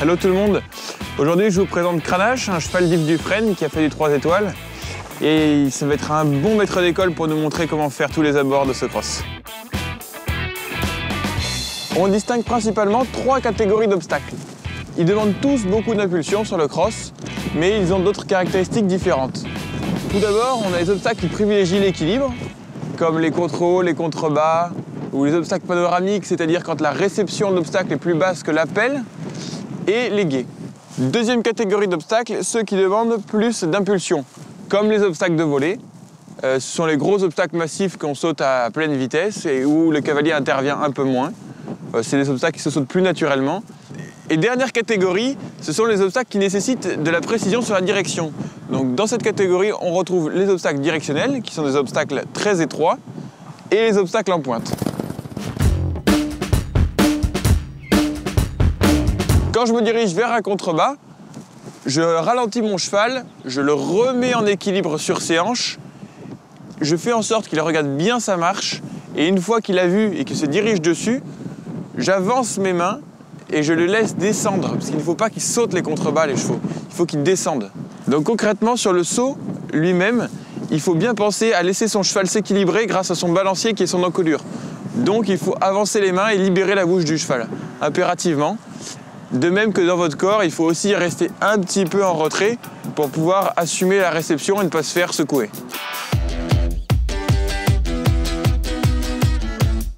Hello tout le monde. Aujourd'hui je vous présente Cranach, un cheval d'Yves Dufresne qui a fait du 3 étoiles. Et ça va être un bon maître d'école pour nous montrer comment faire tous les abords de ce cross. On distingue principalement 3 catégories d'obstacles. Ils demandent tous beaucoup d'impulsion sur le cross, mais ils ont d'autres caractéristiques différentes. Tout d'abord, on a les obstacles qui privilégient l'équilibre, comme les contre-hauts, les contrebas, ou les obstacles panoramiques, c'est-à-dire quand la réception de l'obstacle est plus basse que l'appel, et les guets. Deuxième catégorie d'obstacles, ceux qui demandent plus d'impulsion, comme les obstacles de volée. Ce sont les gros obstacles massifs qu'on saute à pleine vitesse et où le cavalier intervient un peu moins. C'est des obstacles qui se sautent plus naturellement. Et dernière catégorie, ce sont les obstacles qui nécessitent de la précision sur la direction. Donc dans cette catégorie, on retrouve les obstacles directionnels, qui sont des obstacles très étroits, et les obstacles en pointe. Quand je me dirige vers un contrebas, je ralentis mon cheval, je le remets en équilibre sur ses hanches, je fais en sorte qu'il regarde bien sa marche, et une fois qu'il a vu et qu'il se dirige dessus, j'avance mes mains et je le laisse descendre, parce qu'il ne faut pas qu'il saute les contrebas, les chevaux, il faut qu'il descende. Donc concrètement, sur le saut lui-même, il faut bien penser à laisser son cheval s'équilibrer grâce à son balancier qui est son encolure. Donc il faut avancer les mains et libérer la bouche du cheval, impérativement. De même que dans votre corps, il faut aussi rester un petit peu en retrait pour pouvoir assumer la réception et ne pas se faire secouer.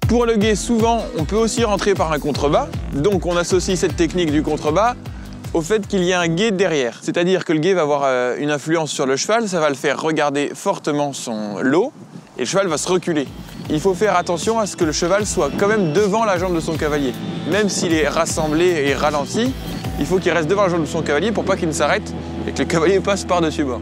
Pour le guet, souvent, on peut aussi rentrer par un contrebas. Donc on associe cette technique du contrebas au fait qu'il y a un guet derrière. C'est-à-dire que le guet va avoir une influence sur le cheval, ça va le faire regarder fortement son lot et le cheval va se reculer. Il faut faire attention à ce que le cheval soit quand même devant la jambe de son cavalier. Même s'il est rassemblé et ralenti, il faut qu'il reste devant la jambe de son cavalier pour pas qu'il ne s'arrête et que le cavalier passe par-dessus bord.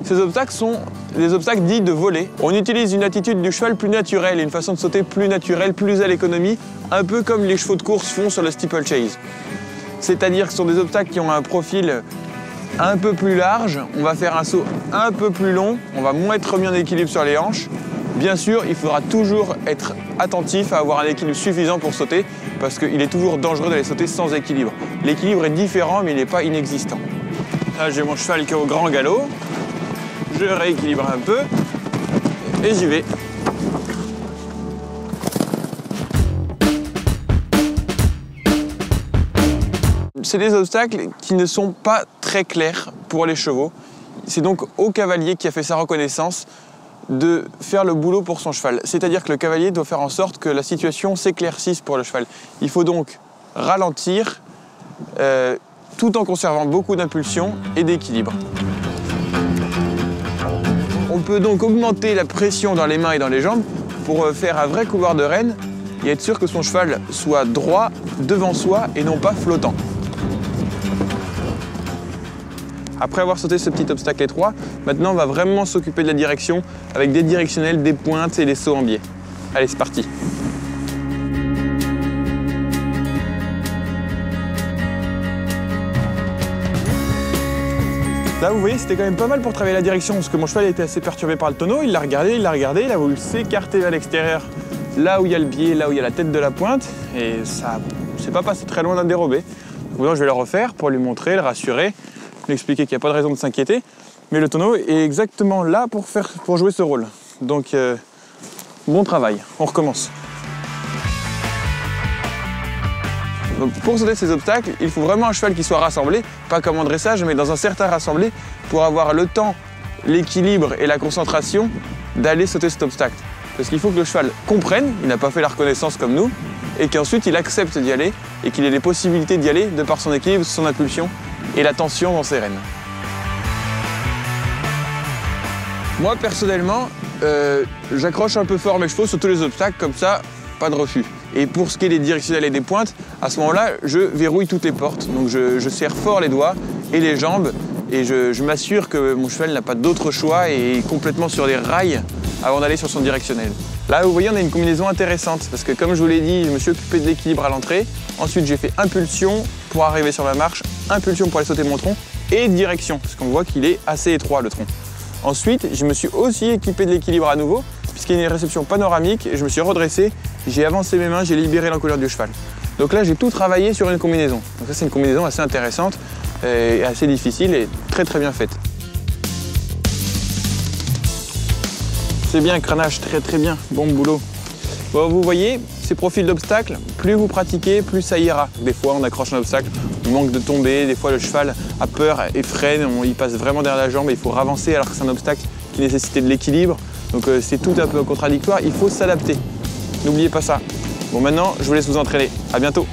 Ces obstacles sont des obstacles dits de volée. On utilise une attitude du cheval plus naturelle et une façon de sauter plus naturelle, plus à l'économie, un peu comme les chevaux de course font sur le steeplechase. C'est-à-dire que ce sont des obstacles qui ont un profil un peu plus large, on va faire un saut un peu plus long, on va moins être remis en équilibre sur les hanches. Bien sûr, il faudra toujours être attentif à avoir un équilibre suffisant pour sauter, parce qu'il est toujours dangereux d'aller sauter sans équilibre. L'équilibre est différent, mais il n'est pas inexistant. Là, j'ai mon cheval qui est au grand galop. Je rééquilibre un peu et j'y vais. C'est des obstacles qui ne sont pas très clairs pour les chevaux. C'est donc au cavalier qui a fait sa reconnaissance de faire le boulot pour son cheval. C'est-à-dire que le cavalier doit faire en sorte que la situation s'éclaircisse pour le cheval. Il faut donc ralentir tout en conservant beaucoup d'impulsion et d'équilibre. On peut donc augmenter la pression dans les mains et dans les jambes pour faire un vrai couloir de renne et être sûr que son cheval soit droit devant soi et non pas flottant. Après avoir sauté ce petit obstacle étroit, maintenant on va vraiment s'occuper de la direction avec des directionnels, des pointes et des sauts en biais. Allez, c'est parti! Là, vous voyez, c'était quand même pas mal pour travailler la direction, parce que mon cheval était assez perturbé par le tonneau. Il l'a regardé, il a voulu s'écarter vers l'extérieur, là où il y a le biais, là où il y a la tête de la pointe, et ça s'est pas passé très loin d'un dérobé. Donc je vais le refaire pour lui montrer, le rassurer, lui expliquer qu'il n'y a pas de raison de s'inquiéter, mais le tonneau est exactement là pour jouer ce rôle. Donc, bon travail, on recommence. Donc pour sauter ces obstacles, il faut vraiment un cheval qui soit rassemblé, pas comme en dressage, mais dans un certain rassemblé, pour avoir le temps, l'équilibre et la concentration d'aller sauter cet obstacle. Parce qu'il faut que le cheval comprenne, il n'a pas fait la reconnaissance comme nous, et qu'ensuite il accepte d'y aller, et qu'il ait les possibilités d'y aller de par son équilibre, son impulsion et la tension dans ses rênes. Moi personnellement, j'accroche un peu fort mes chevaux sur tous les obstacles, comme ça, pas de refus. Et pour ce qui est des directionnels et des pointes, à ce moment-là, je verrouille toutes les portes. Donc je serre fort les doigts et les jambes et je m'assure que mon cheval n'a pas d'autre choix et est complètement sur des rails avant d'aller sur son directionnel. Là, vous voyez, on a une combinaison intéressante parce que comme je vous l'ai dit, je me suis occupé de l'équilibre à l'entrée. Ensuite, j'ai fait impulsion pour arriver sur ma marche, impulsion pour aller sauter mon tronc et direction parce qu'on voit qu'il est assez étroit le tronc. Ensuite, je me suis aussi équipé de l'équilibre à nouveau puisqu'il y a une réception panoramique, et je me suis redressé, j'ai avancé mes mains, j'ai libéré l'encolure du cheval. Donc là, j'ai tout travaillé sur une combinaison. Donc ça, c'est une combinaison assez intéressante, et assez difficile et très bien faite. C'est bien, cranage, très bien, bon boulot. Bon, vous voyez, ces profils d'obstacles, plus vous pratiquez, plus ça ira. Des fois, on accroche un obstacle, on manque de tomber, des fois le cheval a peur et freine, il passe vraiment derrière la jambe et il faut ravancer alors que c'est un obstacle qui nécessitait de l'équilibre. Donc c'est tout un peu contradictoire, il faut s'adapter. N'oubliez pas ça. Bon, maintenant, je vous laisse vous entraîner. À bientôt.